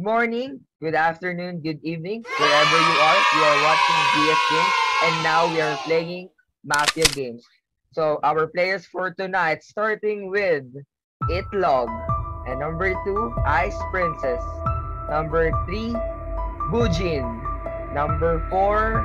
morning, good afternoon, good evening, wherever you are watching GS Games, and now we are playing Mafia games. So our players for tonight, starting with Itlog, and number 2, Ice Princess, number 3, Bujin, number 4,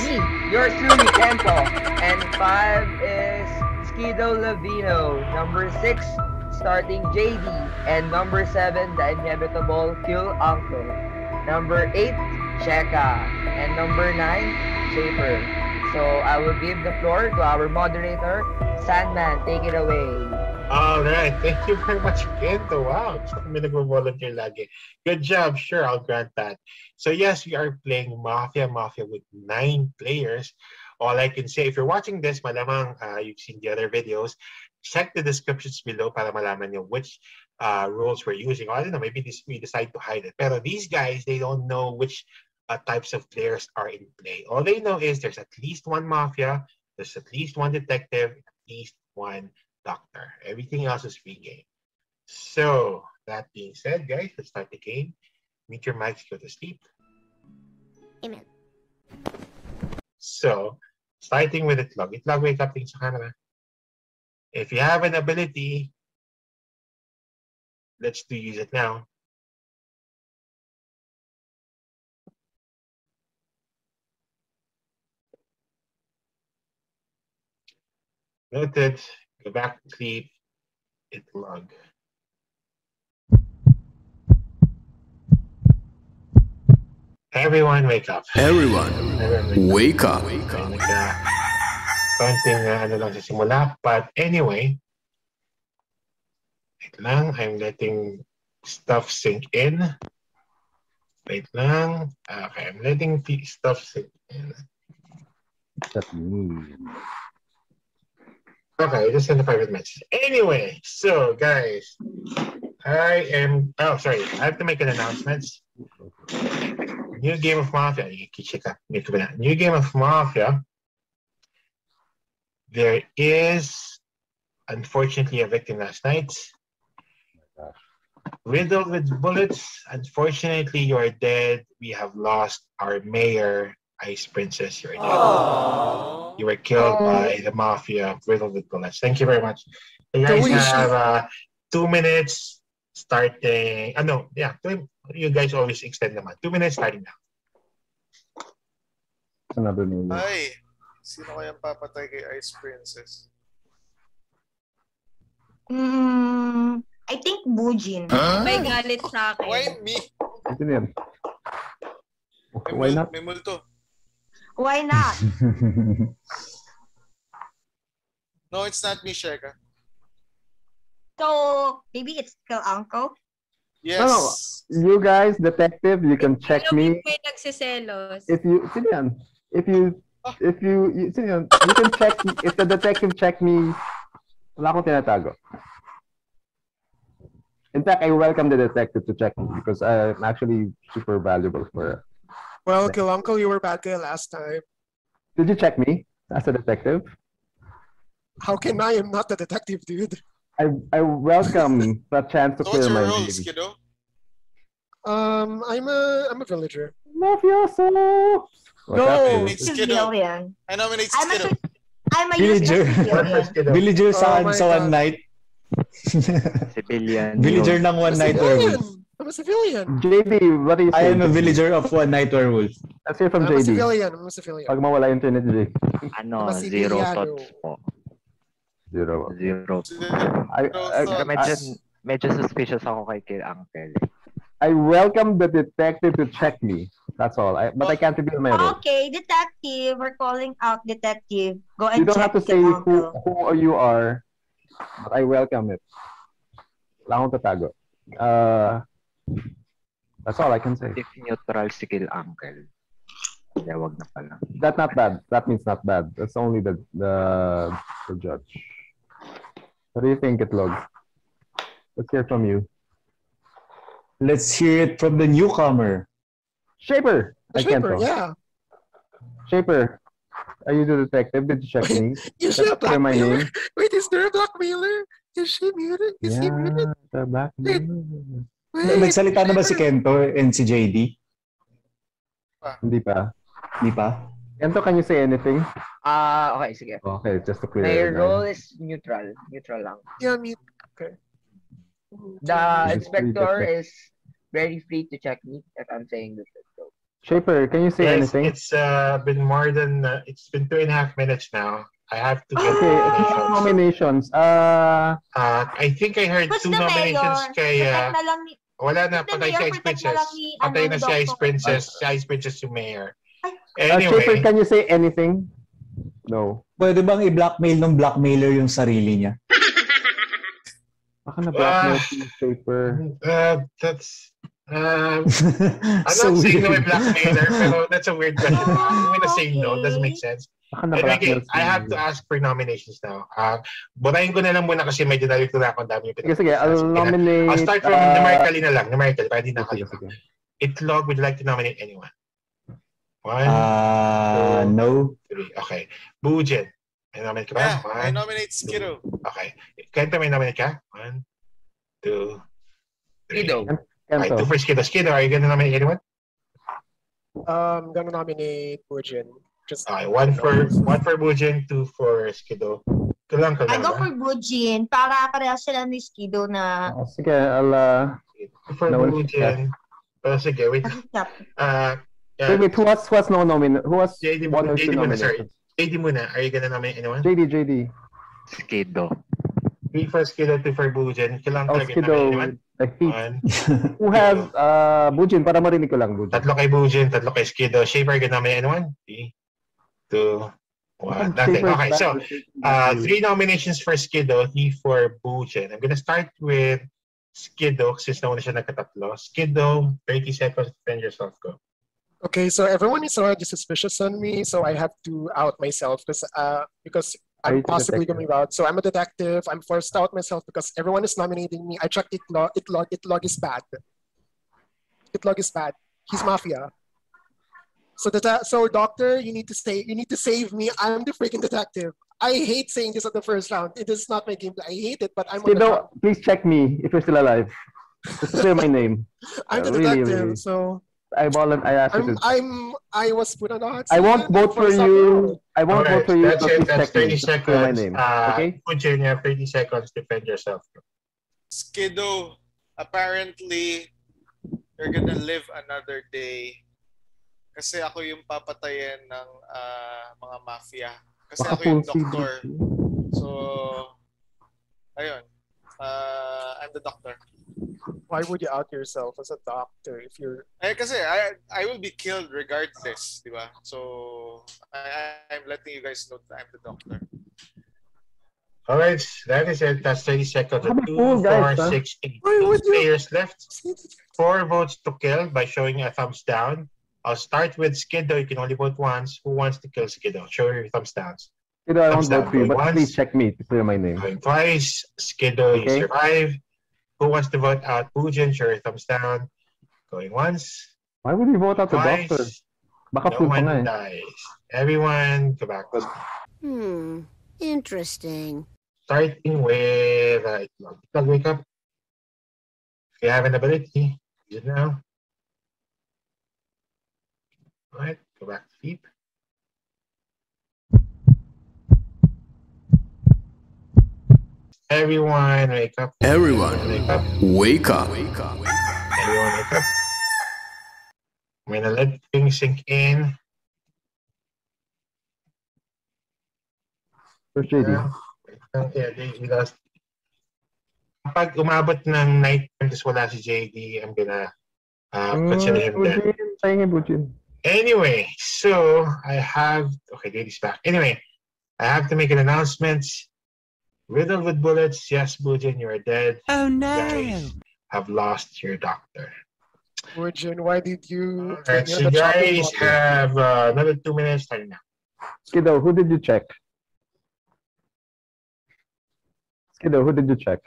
me, yours truly, Kento, and 5 is Skido Lavino, number 6, starting JD, and number 7, the inevitable Kill Uncle, number 8, Cheka, and number 9, Shaper. So I will give the floor to our moderator, Sandman. Take it away. All right. Thank you very much, Kento. Wow. Gusto kami nag-volunteer lagi. Good job. Sure, I'll grant that. So yes, we are playing Mafia with 9 players. All I can say, if you're watching this, malamang you've seen the other videos, check the descriptions below para malaman nyo which rules we're using. I don't know, maybe we decide to hide it. Pero these guys, they don't know which types of players are in play. All they know is there's at least one Mafia, there's at least one detective, at least one doctor. Everything else is free game. So, that being said, guys, let's start the game. Mute your mics, go to sleep. Amen. So, starting with Itlog. Itlog, wake up, tingin sa camera. If you have an ability, let's use it now. Noted. Go back to sleep. Itlog. Everyone wake up. Everyone wake up. Konting ano lang sa simula. But anyway, wait lang. I'm letting stuff sink in. Wait lang. Okay, I'm letting stuff sink in. What's that mean? Okay, just in the private message. Anyway, so guys, I have to make an announcement. New game of Mafia. New game of Mafia. There is, unfortunately, a victim last night. Riddled with bullets. Unfortunately, you are dead. We have lost our mayor, Ice Princess. You're dead. Aww. You were killed by the Mafia, riddled with bullets. Thank you very much. You guys have 2 minutes starting. You guys always extend them. 2 minutes starting now. Another name. Ay, sino kayang papatay kay Ice Princess? I think Bujin. May galit sa akin. Why me? Ito yan. Why not? May multo. Why not? No, it's not me, Sheka. So, maybe it's Kill Uncle? Yes. No, you guys, detective, you can check me. May nagsiselos. If you can check if the detective check me. Wala akong tinatago. In fact, I welcome the detective to check me because I'm actually super valuable for. Well, Kill Uncle, you were bad guy last time. Did you check me as a detective? How can I am not the detective, dude? I welcome the chance to So what's clear your my roles, name. kiddo? I'm a villager. Mafioso! No, Nominates kiddo. Civilian. I nominate I'm kiddo. a Villager. civilian. Villager sa Oh my one God. night. Civilian. Villager ng one night werewolf. I'm a civilian. JD, what do you I say? am a villager of one night werewolf. Let's hear from I'm a JD. civilian. I'm a civilian. Pag mawala yung internet, JD. Ano, Mas zero Siciliano. thoughts po. Zero. Pero medyo suspicious ako kay Kill Uncle. I welcome the detective to check me. That's all. But I can't reveal my role. Okay, detective. We're calling out detective. Go and You don't check have to say Kill who Uncle. you are, but I welcome it. Wala akong tatago. That's all I can say. If neutral si Kill Uncle, kaya wag na pala. That's not bad. That means not bad. That's only the judge. What do you think, Itlog? Let's hear from you. Let's hear it from the newcomer. Shaper! Shaper, yeah. Shaper, are you the detective? Did you check me? Is she a Clear my blackmailer? name? Wait, is there a blackmailer? Is she muted? Is he muted? The black Nagsalita na ba si Kento and si JD? Hindi pa. Hindi pa? Kento, can you say anything? Okay, sige. Okay, just to clear My it. role is neutral. Neutral lang. Yeah, me. Okay. The Just free to inspector check. is very free to check me if I'm saying the truth. So, Shaper, can you say Yes, anything? it's been more than it's been 2.5 minutes now. I have to get Okay, nominations. nominations. I think I heard Who's 2 the nominations mayor? kay Protect na lang ni... wala na, Who's the patay si mayor? Ice Protect na Princess. lang ni, Patay na si Ice Doc. Princess. Si Ice Princess yung mayor. Shaper, Anyway, can you say anything? No. Pwede bang i-blackmail ng blackmailer yung sarili niya? Baka na blackmail si Shaper. that's I'm So not saying no weird. may blackmailer, pero that's a weird question. I'm gonna say no, doesn't make sense. Baka na Anyway, blackmail si... I have to ask for nominations now. Burahin ko na lang muna kasi medyo nalito na ako. Ang dami yung Sige, I'll nominate... I'll start from numerically na lang. Numerical, para di Sige, nakalimutan. sige. Itlog, would you like to nominate anyone? 1, 2, No. 3. Okay. Bujen. May nominate ka ba? Yeah, I 1, nominate Skiddo. okay. Kento, may nominate ka? 1, 2, 3. Skido. Okay, 2 Kento. for Skido. Skido, are you gonna nominate anyone? I'm gonna nominate Burjin. Just Okay, 1 for Bujen, 2 for Skido. Kulang ka I lang go ba? for Bujin para parehas sila ni Skido na... Sige, I'll... 2 for No, Bujen. Pero sige, wait. Wait, who has no nomination? Who has JD, one or two JD muna, sorry. nominations? JD muna, are you gonna nominate anyone? JD. Skido. 3 for Skido, 2 for Bujen. Kailangan Oh, talaga nominate anyone? Skido. I hate. 1, Who has Bujin? Para marinig ko lang, Bujin. tatlo kay Bujen, tatlo kay Skido. Shaper, are you gonna nominate anyone? 3, 2, 1. Nothing. Okay, so 3 nominations for Skido, 3 for Bujen. I'm gonna start with Skido since nauna siya nagkatatlo. Skido, 30 seconds to defend yourself. Go. okay. So everyone is already suspicious on me, so I have to out myself because Are I'm you the possibly detective? coming out. So I'm a detective. I'm forced to out myself because everyone is nominating me. I checked Itlog. Itlog is bad. Itlog is bad. He's mafia. So doctor, you need to save me. I'm the freaking detective. I hate saying this at the first round. It is not my gameplay. I hate it, but I'm on the Skido, top. please check me if you're still alive. Just to clear my name. I'm the Really, detective, really. so I asked you to... I was put on the hot I seat won't vote for some you. round. I won't vote Alright, for you. that's But it. please That's check me. 30 Just to clear my seconds. name. Okay? Bujen, you have 30 seconds to defend yourself. Skiddo, apparently, you're gonna live another day. Kasi ako yung papatayin ng mga mafia. Kasi Baka ako yung full doktor. CD. So, ayun. I'm the doctor. Why would you out yourself as a doctor if you're... Kasi I will be killed regardless, di ba? So, I'm letting you guys know that I'm the doctor. Alright, that is it. That's 30 seconds. How many 2, full 4, guys, huh? 6, 8. Why would you- Players left. 4 votes to kill by showing a thumbs down. I'll start with Skiddo. You can only vote once. Who wants to kill Skiddo? Show your thumbs down. Skido, I Thumbs won't vote down. for you, Going but once. please check me to clear my name. Going twice. Skiddo, Okay. you survive. Who wants to vote out Bujen? Show your thumbs down. Going once. Why would you vote out the Twice. doctor? Baka No full pa one nga eh. dies. Everyone, go back. Interesting. Starting with Itlog. Itlog, wake up. If you have an ability, use it now. Alright, go back to sleep. Everyone, wake up. Everyone, Wake up. wake up. Everyone, wake up. I'm gonna let things sink in. First JD. Yeah, JD lost. Kapag umabot ng night time tapos wala si JD, I'm gonna consider him dead. Bujin, sayang eh, Bujin. Anyway, so I have... Okay, JD's back. Anyway, I have to make an announcement. Riddle with bullets. Yes, Bujin, you are dead. Oh no. You guys have lost your doctor. Burjin, why did you... Alright, put me so on you the chopping guys block? have another 2 minutes time now. Skido, who did you check? Skido, who did you check?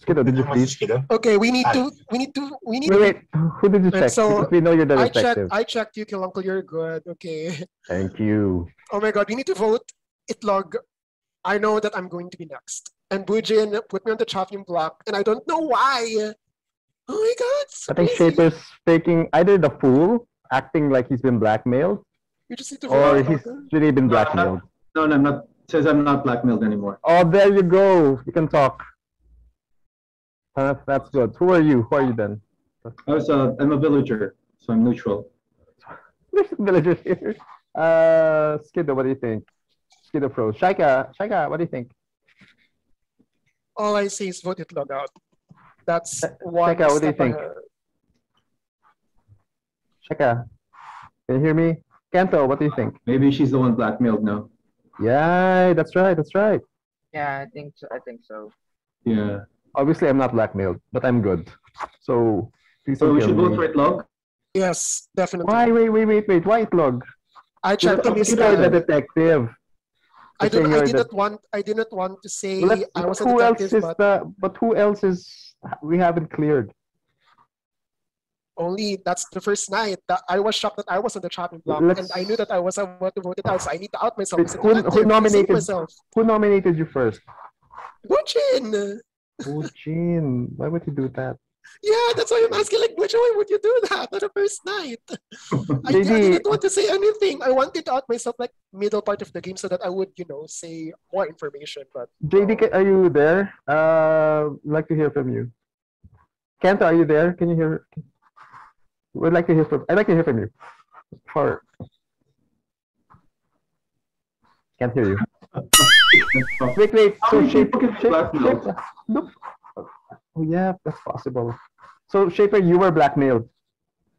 Skido, did you please? Skido? Okay, we need Ah. to... Wait, who did you Wait, check? so Because we know you're the detective. I checked you, Kiluncle, you're good. Okay. Thank you. Oh my god, we need to vote Itlog I know that I'm going to be next. And Bujin put me on the chopping block, and I don't know why. Oh my god, it's I think crazy. Shaper's faking either the fool, acting like he's been blackmailed, You just need to or vote. he's really been blackmailed. No, I'm not. Says I'm not blackmailed anymore. Oh, there you go. You can talk. That's good. Who are you? Who are you then? I'm a villager, so I'm neutral. There's villagers here. Skiddo, what do you think? Skiddo Pro. Shaika, what do you think? All I say is vote it log out. That's one Shaika, what do you step think? ahead. Shaika, can you hear me? Kento, what do you think? Maybe she's the one blackmailed now. Yeah, that's right. That's right. Yeah, I think so. Yeah. Obviously, I'm not blackmailed, but I'm good. So please So don't we kill should vote me. for it log? Yes, definitely. Why? Wait. Why Itlog? I checked the You're the misspelling. detective. I You're saying you're didn't want to say Well, I was a who else detective, is but but who else is we haven't cleared? only that's the first night that I was shocked that I was on the chopping block, Let's- and I knew that I was about to vote it out, so I need to out myself. Wait, as a who detective to save nominated? myself? Who nominated you first? Bujin! Oh, Jean. Why would you do that? Yeah, that's why I'm asking, like, Bujin, why would you do that on the first night? I JD. didn't want to say anything. I wanted to out myself like middle part of the game so that I would, say more information. But JD, are you there? I'd like to hear from you. Kenta, are you there? Can you hear? I'd like to hear from you. Can't hear you. Wait. So Shaper. Look. Oh yeah, that's possible. So Shaper, you were blackmailed.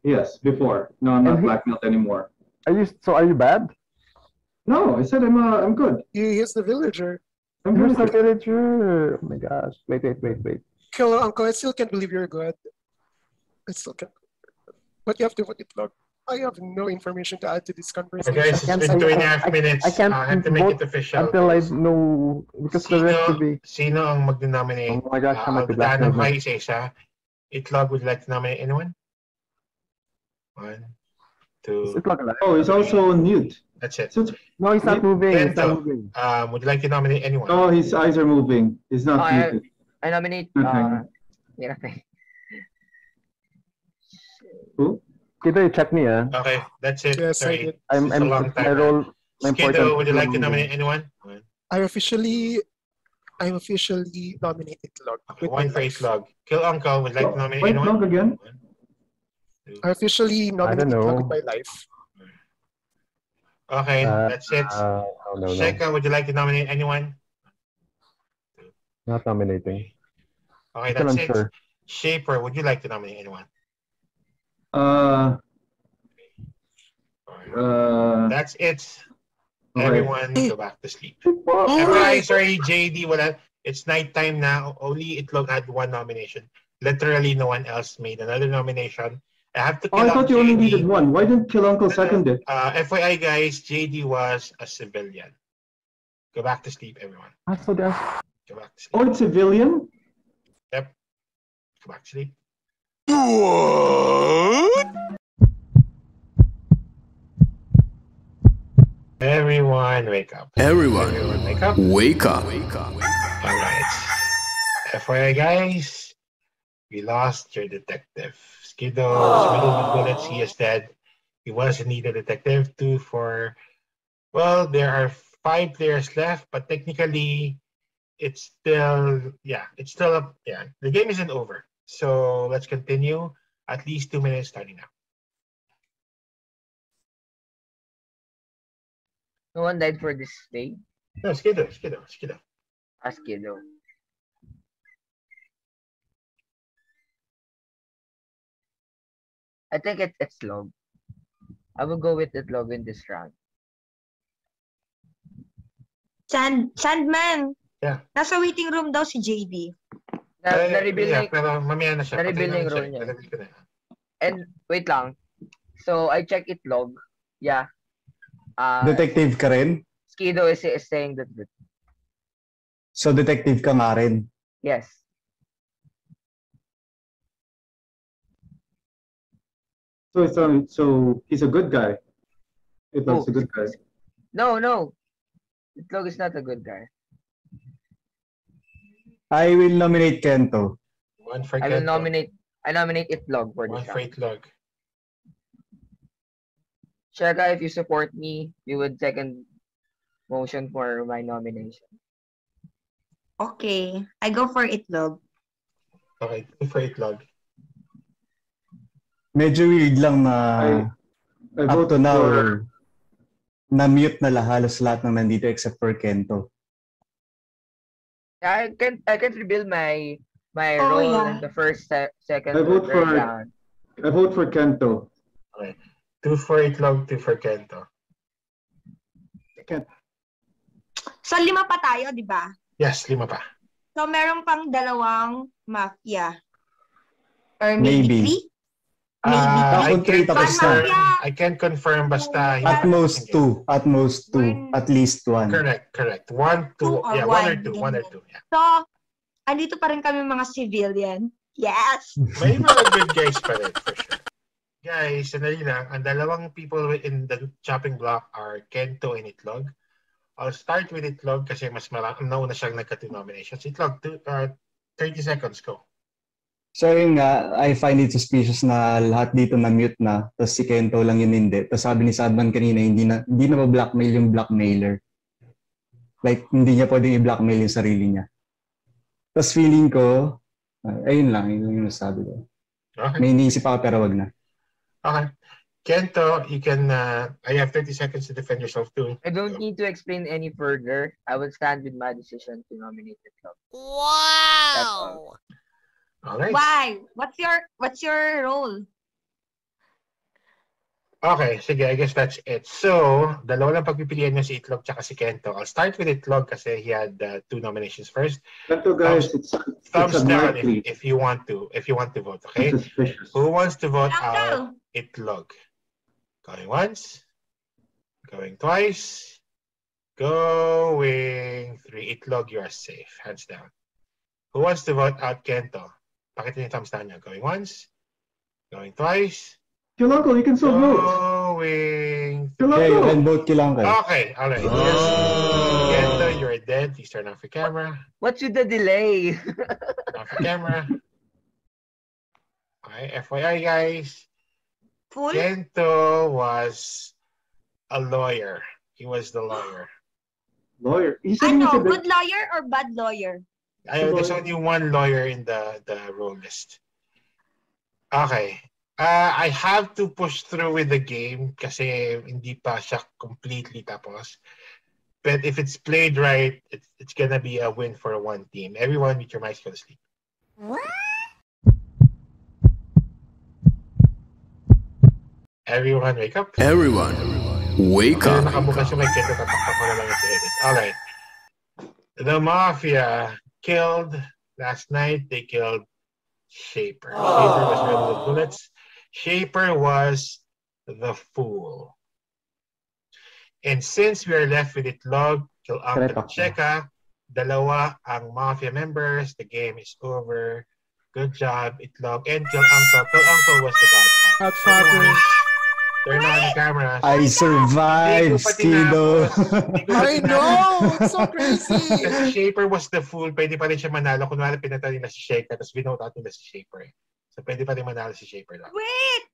Yes, before. No, I'm not And blackmailed anymore. Are you bad? No, I said I'm good. he is the villager. I'm You're good. a villager. Oh my gosh. Wait. Killer Uncle, I still can't believe you're good. I still can't. But you have to vote it log. I have no information to add to this conversation. Okay, guys, it's been 2.5 minutes. I can't I have to make vote it official. until I know because the rest will be. Sino ang mag-nominate? Oh my gosh, I'll I'm dadaan ng kayo isa-isa. Itlog would like to nominate anyone? 1, 2. It's not alive. Oh, he's also mute. That's it. No, he's not moving. He's not Bento, moving. would you like to nominate anyone? Oh, his eyes are moving. He's not muted. I nominate Okay. Who? Kiddo, you check me, ah. Okay, that's it. Yes, I Sorry. did. It's a long My time. role. My Skiddo, important would you like to role. nominate anyone? I'm officially nominated log. Okay, one for Itlog. Kill Uncle would like to nominate Wait, anyone? log again? I officially nominated know. log with my life. Okay, that's it. No. Sheka, would you like to nominate anyone? Not nominating. Okay, Still that's it. unsure. Shaper, would you like to nominate anyone? That's it. Okay. Everyone go back to sleep. Sorry, JD, wala. It's nighttime now. Only Itlog had one nomination. Literally, no one else made another nomination. I have to Oh, kill I thought out you only JD. needed one. Why didn't Kill Uncle second it? FYI, guys, JD was a civilian. Go back to sleep, everyone. So there's. Go back to sleep. Oh, it's civilian? Yep. Go back to sleep. Everyone, wake up. Everyone, wake up. wake up. All right. FYI, guys, we lost your detective. Skiddo's middle with bullets. He is dead. He was indeed a detective. Well, there are 5 players left, but technically, it's still up. Yeah, the game isn't over. So let's continue. At least 2 minutes starting now. No one died for this day. No, Skiddo. Ask Kiddo. I think it's log. I will go with it log in this round. Sandman. Yeah. Nasa waiting room daw si JD. Na-reveal pero mamaya na siya. na-reveal na yung role niya. And wait lang. So I check it log. Yeah. Detective ka rin? Skiddo is saying that. So detective ka nga rin? Yes. So he's a good guy. Itlog's a good guy. No. Itlog is not a good guy. I will nominate Kento. One for I Kento. nominate Itlog for One this for round. Itlog. Sheka, if you support me, you would second motion for my nomination. Okay. I go for Itlog. Okay, two for Itlog. Medyo weird lang na I up vote to now, for... na-mute na halos lahat ng nandito except for Kento. I can reveal my Oh, role yeah. in the first, second, I or vote third for- round. I vote for Kento. Okay. Two for Itlog, two for Kento. So, 5 pa tayo, di ba? Yes, 5 pa. So, meron pang 2 mafia. Or Maybe. maybe 3? Maybe Tapos three, tapos na. I can't confirm basta At most 2. At most 2. One. At least 1. Correct. 1, 2. Two or Yeah, one. 1 or 2. Yeah. So, andito pa rin kami mga civilian. Yes! May mga good guys pa rin, for sure. Guys, sandali lang. Ang dalawang people in the chopping block are Kento and Itlog. I'll start with Itlog kasi mas nauna siyang nagka-2 nominations. Itlog, 30 seconds, go. So yun nga, I find it suspicious na lahat dito na-mute na, tapos si Kento lang yun hindi. Tapos sabi ni Sadman kanina, hindi na ba-blackmail yung blackmailer. Like, hindi niya pwedeng i-blackmail yung sarili niya. Tapos feeling ko, ayun lang yung nasabi ko. Okay. May iniisip ako pero wag na. Okay. Kento, you can, I have 30 seconds to defend yourself too. I don't need to explain any further. I will stand with my decision to nominate Itlog. Wow! All right. Why? What's your role? Okay, sige, I guess that's it. So, dalawa lang pagpipilian niyo si Itlog tsaka si Kento. I'll start with Itlog kasi he had 2 nominations first. Kento, guys, it's Thumbs a down mark, if you want to vote, okay? It's suspicious. Who wants to vote Uncle. out Itlog? Going once, going twice, going 3. Itlog, you are safe. Hands down. Who wants to vote out Kento? Pakita niyo yung thumbs down niyo. Going once, going twice, Kill Uncle, you can still vote. going Kill Yeah, you Uncle. can vote kilang ka. Okay, all right. Kento, you're dead. Please turn off your camera. What's with the delay? Off your camera. Okay, FYI, guys. Full? Kento was a lawyer. He was the lawyer. Lawyer. He said he was a Good lawyer or bad lawyer? There's only one lawyer in the role list. Okay. I have to push through with the game kasi hindi pa siya completely tapos. But if it's played right, it's gonna be a win for one team. Everyone, with your mics, go to sleep. Everyone, wake up. Everyone, wake Kaya up. nakabukas yung mic, kaya tatakpak ko na lang sa edit. Alright. The Mafia killed last night. They killed Shaper. Shaper was ready with bullets. Shaper was the fool. And since we are left with Itlog, Kill Uncle, Cheka, dalawa ang Mafia members. The game is over. Good job, Itlog. And Kill Uncle. Kill Uncle was the Godfather. Turn on your cameras. I survived, Skido. I know! It's so crazy! Kasi Shaper was the fool. Pwede pa rin siya manalo. Kunwari pinatay nila si Shaker, tapos binote out nila si Shaper. So pwede pa rin manalo si Shaper lang. Wait.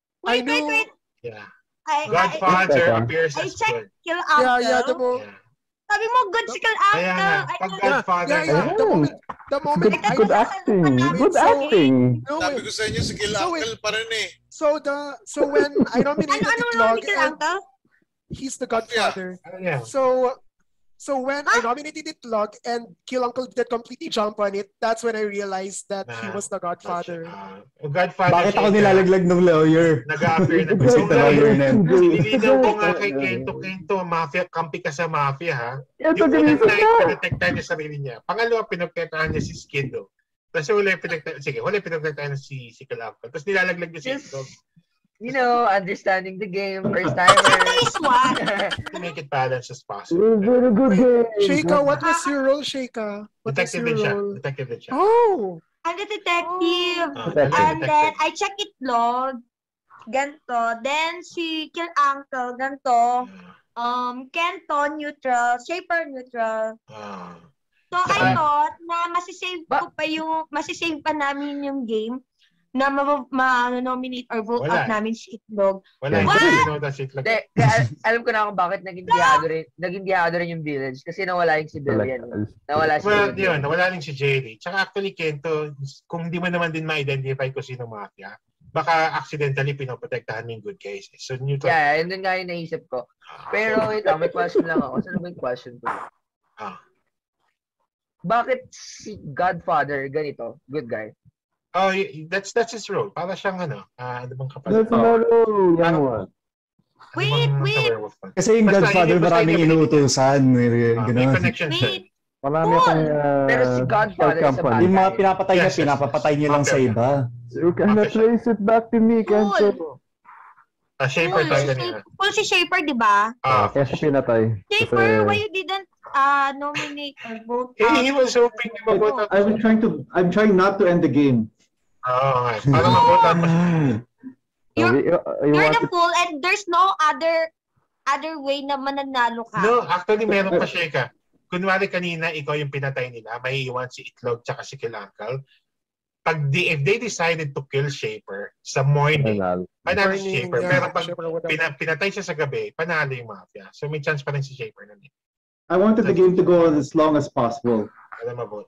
Yeah. I Godfather appears as checked good. Kill Uncle. Yeah, the moment. Yeah. Sabi mo, good si Kill Uncle. Kaya nga, pag Godfather The moment. Good acting. Good acting. Sabi ko sa inyo, si Kill Uncle pa rin eh. So when I nominated Itlog, Kill Uncle? he's the Godfather. Yeah. So when I nominated Itlog and Kill Uncle did completely jump on it, that's when I realized that he was the Godfather. Godfather. Bakit ako nilalaglag ng lawyer? Nag-a-appear na Kasi the lawyer na yun. Nilinaw ko nga kay Kento, mafia, kampi ka sa mafia, ha? Ito, Yung unang ganito night, na. pinatektahan niya sarili niya. Pangalawa, pinagtetaan niya si Skido. Tapos huli, pinagtetaan niya si Kill Uncle. Tapos nilalaglag niya si Itlog. You know, understanding the game, first timer. To make it balanced as possible. Very good game. Sheikah, what was your role, Sheikah? Detective din siya. Oh! I'm the detective. Detective. And then, I check Itlog. Ganto. Then, si Kill Uncle. Ganto. Kento, neutral. Shaper, neutral. So, I thought na masisave pa namin yung game na ma-nominate or vote out namin si Itlog. Wala. Alam ko na kung bakit naging dihado rin yung village kasi nawala yung si Billian. Nawala rin si JD. Tsaka actually, Kento, kung di mo naman din ma-identify kung sino mafia, baka accidentally pinoprotektahan mo yung good guys. So, neutral. Yeah, yun din nga yung naisip ko. Pero ito, may question lang ako. Saan ba yung question ko? Bakit si Godfather ganito? Good guy? Oh, that's his role. Para siyang ano bang kapal? That's my role, young one. Wait. Kasi yung Godfather maraming inuutusan. May connection siya. Marami akong pero si Godfather is a bad yung mga guy. pinapatay niya, pinapapatay niya lang sa iba. You cannot trace it back to me, Kento. Shaper tayo kanina. Cool si Shaper, di ba? Kaya siya pinatay. Shaper, why you didn't nominate or vote out? He was hoping to mag-vote out. I'm trying not to end the game. Para mag-vote out pa siya. You're the fool and there's no other way na mananalo ka. No, actually meron pa siya ka. Kunwari kanina, ikaw yung pinatay nila, may iwan si Itlog tsaka si Kill Uncle. If they decided to kill Shaper sa morning, panalo si Shaper. Pero pag pinatay siya sa gabi, panalo yung mafia. So may chance pa rin si Shaper na din. I wanted the game to go as long as possible. Alam mo ba?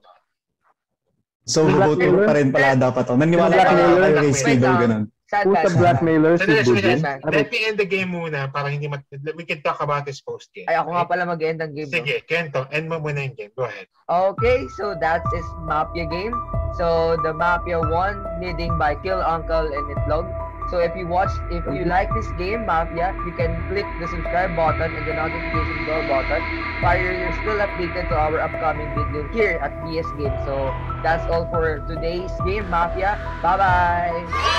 So, vote pa rin pala dapat. Naniwala ka na kayo kay Skido, ganun. Who's the blackmailer? Let me end the game muna para hindi we can talk about this post-game. Ay, ako nga pala mag-end ang game. Sige, Kento, end mo muna yung game. Go ahead. Okay, so that is Mafia game. So, the Mafia won, leading by Kill Uncle and Itlog. So, if you like this game, Mafia, you can click the subscribe button and the notification bell button while you're still updated to our upcoming video here at PS Game. So, that's all for today's game, Mafia. Bye-bye!